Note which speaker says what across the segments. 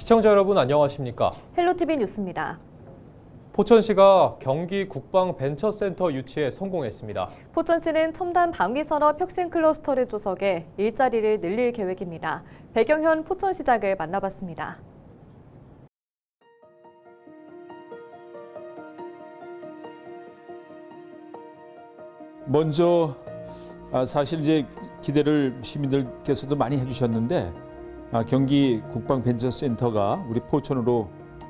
Speaker 1: 시청자 여러분 안녕하십니까?
Speaker 2: 헬로티비 뉴스입니다.
Speaker 1: 포천시가 경기 국방벤처센터 유치에 성공했습니다.
Speaker 2: 포천시는 첨단 방위산업 혁신 클러스터를 조성해 일자리를 늘릴 계획입니다. 배경현 포천시장을 만나봤습니다.
Speaker 3: 먼저 사실 이제 기대를 시민들께서도 많이 해주셨는데 경기 국방벤처센터가 우리 포천으로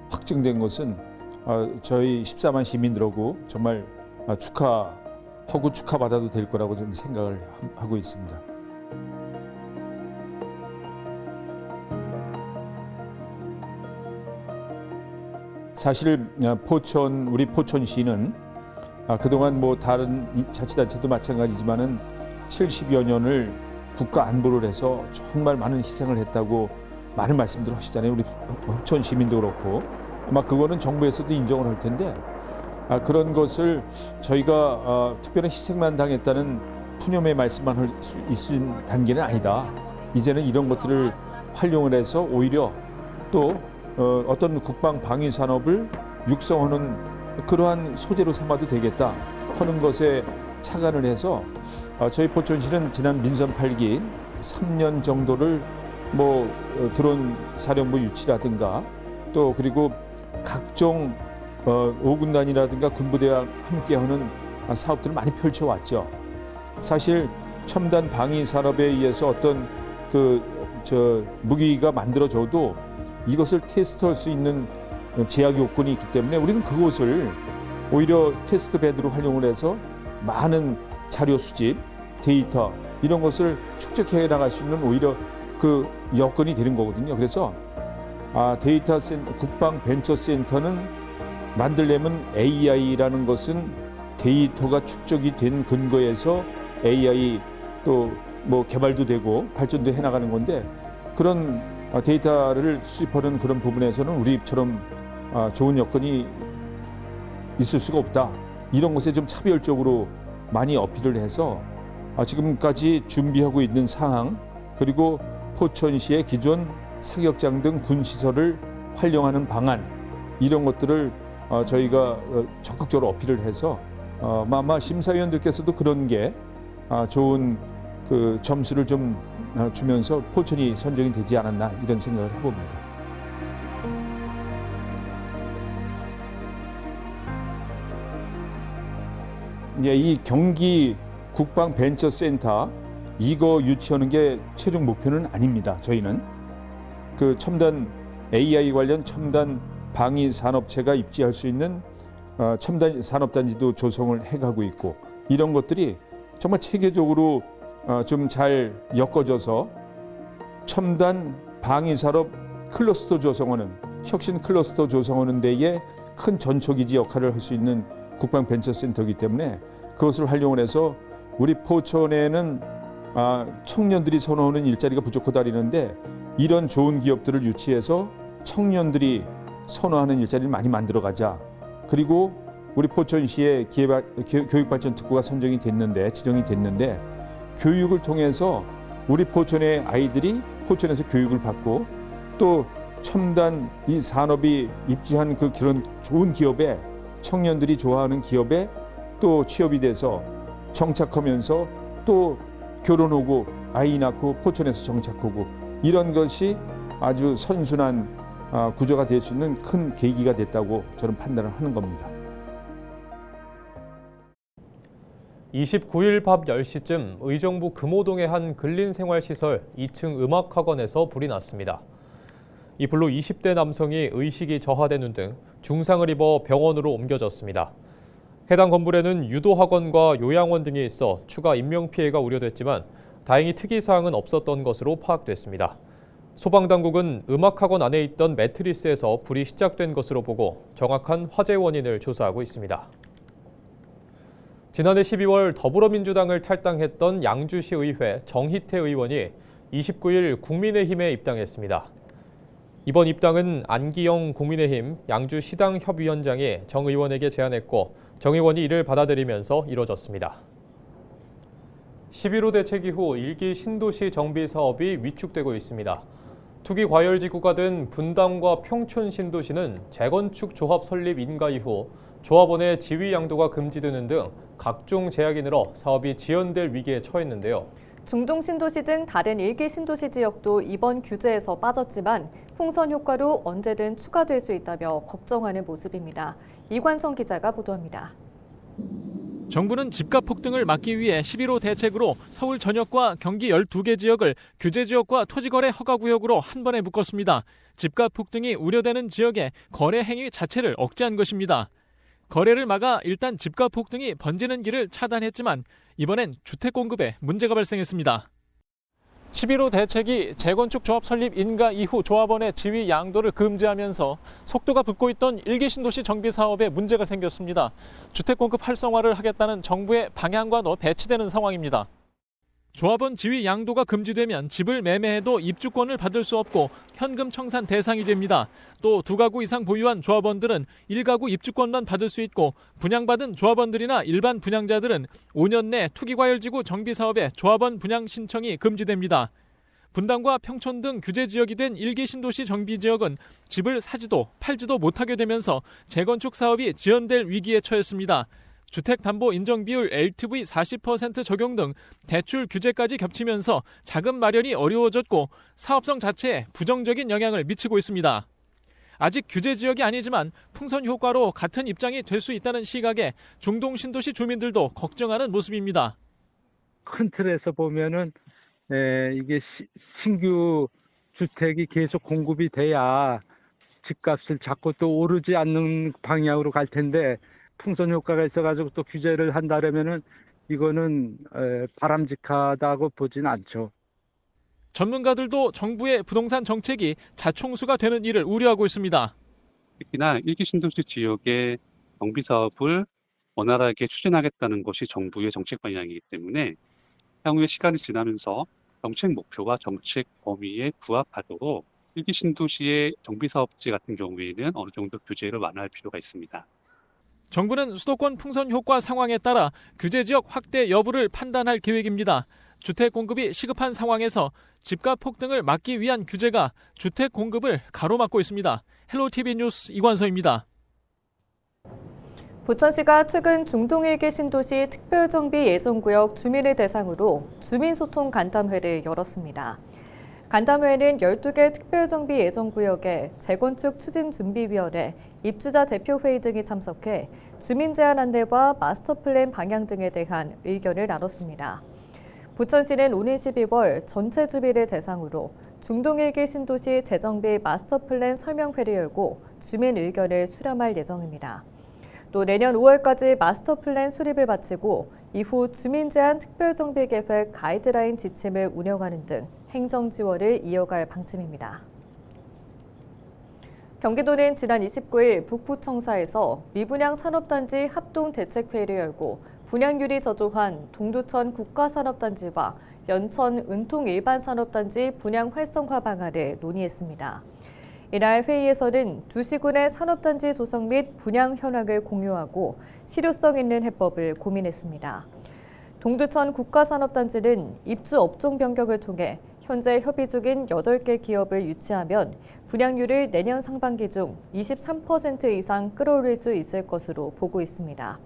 Speaker 3: 확정된 것은 저희 14만 시민들하고 정말 축하하고 축하받아도 될 거라고 좀 생각을 하고 있습니다. 사실 우리 포천시는 그동안 뭐 다른 자치단체도 마찬가지지만은 70여 년을 국가 안보를 해서 정말 많은 희생을 했다고 많은 말씀들을 하시잖아요. 우리 포천 시민도 그렇고 아마 그거는 정부에서도 인정을 할 텐데 그런 것을 저희가 특별한 희생만 당했다는 푸념의 말씀만 할 수 있는 단계는 아니다. 이제는 이런 것들을 활용을 해서 오히려 또 어떤 국방 방위 산업을 육성하는 그러한 소재로 삼아도 되겠다 하는 것에 착안을 해서 저희 포천시는 지난 민선 8기 3년 정도를 뭐 드론 사령부 유치라든가 또 그리고 각종 5군단이라든가 군부대와 함께하는 사업들을 많이 펼쳐왔죠. 사실 첨단 방위 산업에 의해서 어떤 무기가 만들어져도 이것을 테스트할 수 있는 제약 요건이 있기 때문에 우리는 그곳을 오히려 테스트 베드로 활용을 해서 많은 자료 수집, 데이터 이런 것을 축적해 나갈 수 있는 오히려 그 여건이 되는 거거든요. 그래서 국방 벤처센터는 만들려면 AI라는 것은 데이터가 축적이 된 근거에서 AI 또 뭐 개발도 되고 발전도 해나가는 건데 그런 데이터를 수집하는 그런 부분에서는 우리처럼 좋은 여건이 있을 수가 없다. 이런 것에 좀 차별적으로 많이 어필을 해서 지금까지 준비하고 있는 사항 그리고 포천시의 기존 사격장 등 군시설을 활용하는 방안 이런 것들을 저희가 적극적으로 어필을 해서 아마 심사위원들께서도 그런 게 좋은 그 점수를 좀 주면서 포천이 선정이 되지 않았나 이런 생각을 해봅니다. 이 경기 국방벤처센터 이거 유치하는 게 최종 목표는 아닙니다. 저희는 그 첨단 AI 관련 첨단 방위 산업체가 입지할 수 있는 첨단 산업단지도 조성을 해가고 있고 이런 것들이 정말 체계적으로 좀 잘 엮어져서 첨단 방위 산업 클러스터 조성하는 혁신 클러스터 조성하는 데에 큰 전초기지 역할을 할 수 있는 국방벤처센터이기 때문에 그것을 활용을 해서 우리 포천에는 청년들이 선호하는 일자리가 부족하다리는데 이런 좋은 기업들을 유치해서 청년들이 선호하는 일자리를 많이 만들어가자. 그리고 우리 포천시의 교육발전특구가 지정이 됐는데 교육을 통해서 우리 포천의 아이들이 포천에서 교육을 받고 또 첨단 이 산업이 입지한 그런 좋은 기업에 청년들이 좋아하는 기업에 또 취업이 돼서 정착하면서 또 결혼하고 아이 낳고 포천에서 정착하고 이런 것이 아주 선순환 구조가 될 수 있는 큰 계기가 됐다고 저는 판단을 하는 겁니다.
Speaker 1: 29일 밤 10시쯤 의정부 금호동의 한 근린생활시설 2층 음악학원에서 불이 났습니다. 이 불로 20대 남성이 의식이 저하되는 등 중상을 입어 병원으로 옮겨졌습니다. 해당 건물에는 유도학원과 요양원 등이 있어 추가 인명피해가 우려됐지만 다행히 특이사항은 없었던 것으로 파악됐습니다. 소방당국은 음악학원 안에 있던 매트리스에서 불이 시작된 것으로 보고 정확한 화재 원인을 조사하고 있습니다. 지난해 12월 더불어민주당을 탈당했던 양주시 의회 정희태 의원이 29일 국민의힘에 입당했습니다. 이번 입당은 안기영 국민의힘 양주시당협위원장이 정 의원에게 제안했고 정 의원이 이를 받아들이면서 이뤄졌습니다. 11호 대책 이후 1기 신도시 정비 사업이 위축되고 있습니다. 투기 과열지구가 된 분당과 평촌 신도시는 재건축 조합 설립 인가 이후 조합원의 지위 양도가 금지되는 등 각종 제약이 늘어 사업이 지연될 위기에 처했는데요.
Speaker 2: 중동 신도시 등 다른 일기 신도시 지역도 이번 규제에서 빠졌지만 풍선 효과로 언제든 추가될 수 있다며 걱정하는 모습입니다. 이관성 기자가 보도합니다.
Speaker 4: 정부는 집값 폭등을 막기 위해 11호 대책으로 서울 전역과 경기 12개 지역을 규제 지역과 토지거래 허가 구역으로 한 번에 묶었습니다. 집값 폭등이 우려되는 지역의 거래 행위 자체를 억제한 것입니다. 거래를 막아 일단 집값 폭등이 번지는 길을 차단했지만 이번엔 주택 공급에 문제가 발생했습니다. 11호 대책이 재건축 조합 설립 인가 이후 조합원의 지위 양도를 금지하면서 속도가 붙고 있던 일기 신도시 정비 사업에 문제가 생겼습니다. 주택 공급 활성화를 하겠다는 정부의 방향과도 배치되는 상황입니다. 조합원 지위 양도가 금지되면 집을 매매해도 입주권을 받을 수 없고 현금 청산 대상이 됩니다. 또 2가구 이상 보유한 조합원들은 1가구 입주권만 받을 수 있고 분양받은 조합원들이나 일반 분양자들은 5년 내 투기과열지구 정비사업에 조합원 분양 신청이 금지됩니다. 분당과 평촌 등 규제 지역이 된 일기 신도시 정비지역은 집을 사지도 팔지도 못하게 되면서 재건축 사업이 지연될 위기에 처했습니다. 주택담보 인정비율 LTV 40% 적용 등 대출 규제까지 겹치면서 자금 마련이 어려워졌고 사업성 자체에 부정적인 영향을 미치고 있습니다. 아직 규제 지역이 아니지만 풍선 효과로 같은 입장이 될 수 있다는 시각에 중동 신도시 주민들도 걱정하는 모습입니다.
Speaker 5: 큰 틀에서 보면은 이게 신규 주택이 계속 공급이 돼야 집값을 자꾸 또 오르지 않는 방향으로 갈 텐데 풍선 효과가 있어가지고 또 규제를 한다면은 이거는 바람직하다고 보진 않죠.
Speaker 4: 전문가들도 정부의 부동산 정책이 자충수가 되는 일을 우려하고 있습니다.
Speaker 6: 특히나 일기 신도시 지역의 정비 사업을 원활하게 추진하겠다는 것이 정부의 정책 방향이기 때문에 향후에 시간이 지나면서 정책 목표와 정책 범위에 부합하도록 일기 신도시의 정비 사업지 같은 경우에는 어느 정도 규제를 완화할 필요가 있습니다.
Speaker 4: 정부는 수도권 풍선 효과 상황에 따라 규제 지역 확대 여부를 판단할 계획입니다. 주택 공급이 시급한 상황에서 집값 폭등을 막기 위한 규제가 주택 공급을 가로막고 있습니다. 헬로티비 뉴스 이관서입니다.
Speaker 2: 부천시가 최근 중동 일기 신도시 특별정비 예정구역 주민을 대상으로 주민소통 간담회를 열었습니다. 간담회는 12개 특별정비 예정구역의 재건축 추진준비위원회, 입주자 대표회의 등이 참석해 주민 제한 안내와 마스터플랜 방향 등에 대한 의견을 나눴습니다. 부천시는 오는 12월 전체 주민을 대상으로 중동 일기 신도시 재정비 마스터플랜 설명회를 열고 주민 의견을 수렴할 예정입니다. 또 내년 5월까지 마스터플랜 수립을 마치고 이후 주민 제한 특별정비 계획 가이드라인 지침을 운영하는 등 행정 지원을 이어갈 방침입니다. 경기도는 지난 29일 북부청사에서 미분양 산업단지 합동대책회의를 열고 분양률이 저조한 동두천 국가산업단지와 연천 은통 일반산업단지 분양 활성화 방안을 논의했습니다. 이날 회의에서는 두 시군의 산업단지 조성 및 분양 현황을 공유하고 실효성 있는 해법을 고민했습니다. 동두천 국가산업단지는 입주 업종 변경을 통해 현재 협의 중인 8개 기업을 유치하면 분양률을 내년 상반기 중 23% 이상 끌어올릴 수 있을 것으로 보고 있습니다.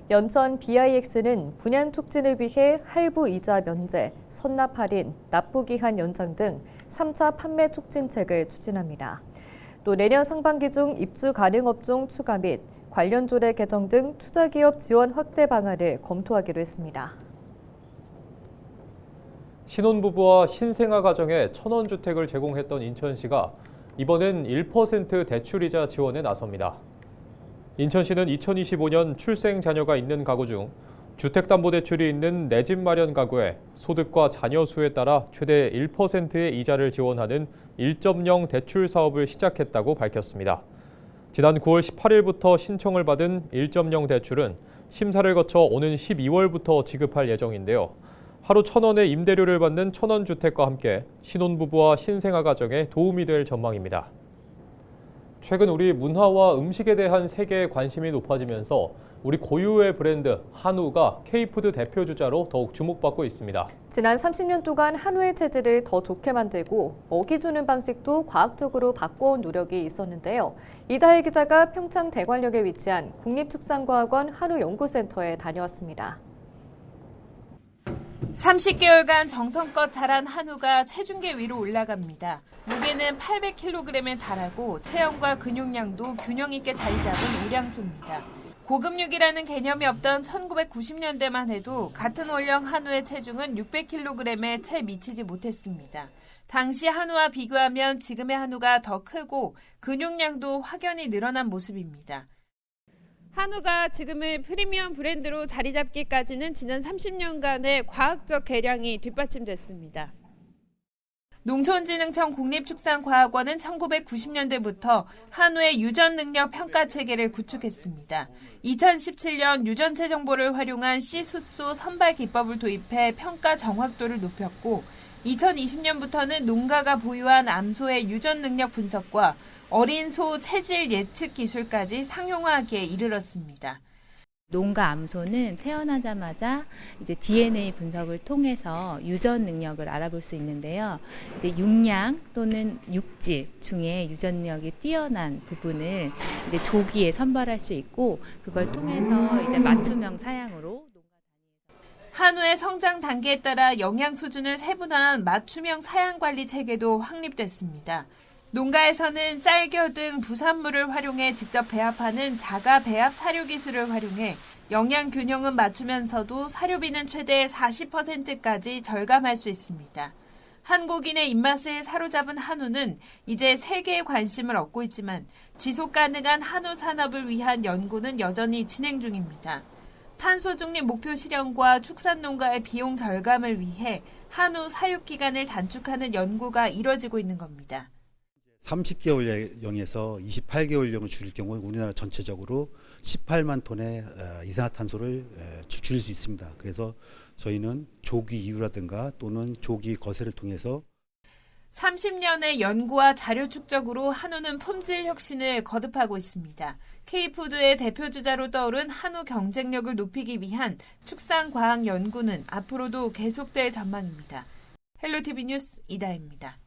Speaker 2: 연천 BIX는 분양 촉진을 위해 할부 이자 면제, 선납 할인, 납부 기한 연장 등 3차 판매 촉진책을 추진합니다. 또 내년 상반기 중 입주 가능 업종 추가 및 관련 조례 개정 등 투자기업 지원 확대 방안을 검토하기로 했습니다.
Speaker 1: 신혼부부와 신생아 가정에 1,000원 주택을 제공했던 인천시가 이번엔 1% 대출이자 지원에 나섭니다. 인천시는 2025년 출생 자녀가 있는 가구 중 주택담보대출이 있는 내 집 마련 가구에 소득과 자녀 수에 따라 최대 1%의 이자를 지원하는 1.0 대출 사업을 시작했다고 밝혔습니다. 지난 9월 18일부터 신청을 받은 1.0 대출은 심사를 거쳐 오는 12월부터 지급할 예정인데요. 하루 1,000원의 임대료를 받는 1,000원 주택과 함께 신혼부부와 신생아 가정에 도움이 될 전망입니다. 최근 우리 문화와 음식에 대한 세계의 관심이 높아지면서 우리 고유의 브랜드 한우가 K푸드 대표 주자로 더욱 주목받고 있습니다.
Speaker 2: 지난 30년 동안 한우의 체질을 더 좋게 만들고 먹이 주는 방식도 과학적으로 바꿔온 노력이 있었는데요. 이다혜 기자가 평창 대관역에 위치한 국립축산과학원 한우연구센터에 다녀왔습니다.
Speaker 7: 30개월간 정성껏 자란 한우가 체중계 위로 올라갑니다. 무게는 800kg에 달하고 체형과 근육량도 균형 있게 자리 잡은 우량소입니다. 고급육이라는 개념이 없던 1990년대만 해도 같은 원령 한우의 체중은 600kg에 채 미치지 못했습니다. 당시 한우와 비교하면 지금의 한우가 더 크고 근육량도 확연히 늘어난 모습입니다. 한우가 지금의 프리미엄 브랜드로 자리 잡기까지는 지난 30년간의 과학적 개량이 뒷받침됐습니다. 농촌진흥청 국립축산과학원은 1990년대부터 한우의 유전 능력 평가 체계를 구축했습니다. 2017년 유전체 정보를 활용한 씨숫소 선발 기법을 도입해 평가 정확도를 높였고 2020년부터는 농가가 보유한 암소의 유전 능력 분석과 어린 소 체질 예측 기술까지 상용화하기에 이르렀습니다.
Speaker 8: 농가 암소는 태어나자마자 이제 DNA 분석을 통해서 유전 능력을 알아볼 수 있는데요. 이제 육량 또는 육질 중에 유전 능력이 뛰어난 부분을 이제 조기에 선발할 수 있고 그걸 통해서 이제 맞춤형 사양으로
Speaker 7: 한우의 성장 단계에 따라 영양 수준을 세분화한 맞춤형 사양 관리 체계도 확립됐습니다. 농가에서는 쌀겨 등 부산물을 활용해 직접 배합하는 자가 배합 사료 기술을 활용해 영양 균형은 맞추면서도 사료비는 최대 40%까지 절감할 수 있습니다. 한국인의 입맛을 사로잡은 한우는 이제 세계의 관심을 얻고 있지만 지속 가능한 한우 산업을 위한 연구는 여전히 진행 중입니다. 탄소 중립 목표 실현과 축산 농가의 비용 절감을 위해 한우 사육 기간을 단축하는 연구가 이뤄지고 있는 겁니다.
Speaker 9: 30개월령에서 28개월령을 줄일 경우 우리나라 전체적으로 18만 톤의 이산화탄소를 줄일 수 있습니다. 그래서 저희는 조기 이유라든가 또는 조기 거세를 통해서
Speaker 7: 30년의 연구와 자료 축적으로 한우는 품질 혁신을 거듭하고 있습니다. K푸드의 대표 주자로 떠오른 한우 경쟁력을 높이기 위한 축산과학 연구는 앞으로도 계속될 전망입니다. 헬로티비 뉴스 이다혜입니다.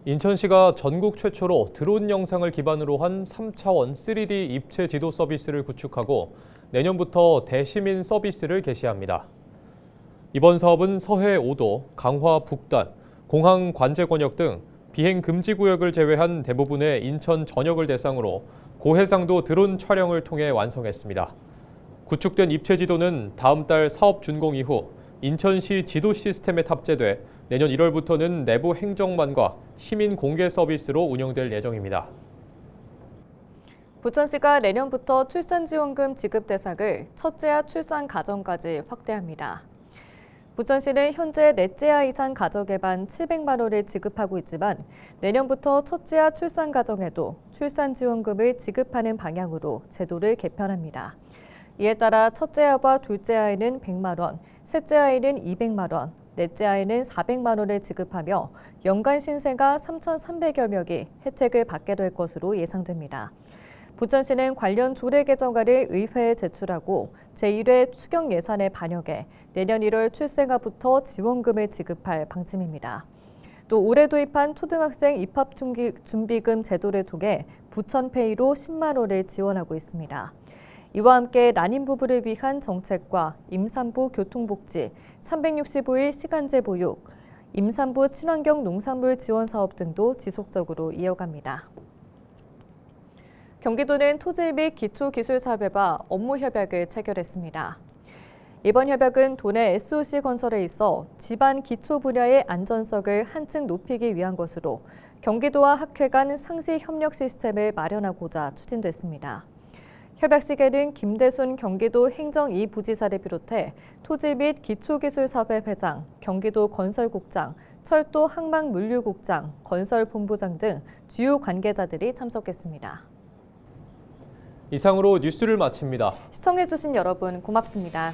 Speaker 1: 인천시가 전국 최초로 드론 영상을 기반으로 한 3차원 3D 입체 지도 서비스를 구축하고 내년부터 대시민 서비스를 개시합니다. 이번 사업은 서해 5도, 강화 북단, 공항 관제권역 등 비행 금지 구역을 제외한 대부분의 인천 전역을 대상으로 고해상도 드론 촬영을 통해 완성했습니다. 구축된 입체 지도는 다음 달 사업 준공 이후 인천시 지도 시스템에 탑재돼 내년 1월부터는 내부 행정반과 시민 공개 서비스로 운영될 예정입니다.
Speaker 2: 부천시가 내년부터 출산지원금 지급 대상을 첫째아 출산 가정까지 확대합니다. 부천시는 현재 넷째아 이상 가정에만 700만 원을 지급하고 있지만 내년부터 첫째아 출산 가정에도 출산지원금을 지급하는 방향으로 제도를 개편합니다. 이에 따라 첫째아와 둘째아에는 100만 원, 셋째아에는 200만 원, 넷째아에는 400만 원을 지급하며 연간 신생아 3,300여 명이 혜택을 받게 될 것으로 예상됩니다. 부천시는 관련 조례 개정안을 의회에 제출하고 제1회 추경 예산에 반영해 내년 1월 출생아부터 지원금을 지급할 방침입니다. 또 올해 도입한 초등학생 입학준비금 제도를 통해 부천페이로 10만 원을 지원하고 있습니다. 이와 함께 난임 부부를 위한 정책과 임산부 교통복지, 365일 시간제 보육, 임산부 친환경 농산물 지원 사업 등도 지속적으로 이어갑니다. 경기도는 토지 및 기초기술사업회와 업무 협약을 체결했습니다. 이번 협약은 도내 SOC 건설에 있어 집안 기초 분야의 안전성을 한층 높이기 위한 것으로 경기도와 학회 간 상시 협력 시스템을 마련하고자 추진됐습니다. 협약식에는 김대순 경기도 행정 2부지사를 비롯해 토지 및 기초기술사업회 회장, 경기도 건설국장, 철도 항만물류국장, 건설본부장 등 주요 관계자들이 참석했습니다.
Speaker 1: 이상으로 뉴스를 마칩니다.
Speaker 2: 시청해주신 여러분 고맙습니다.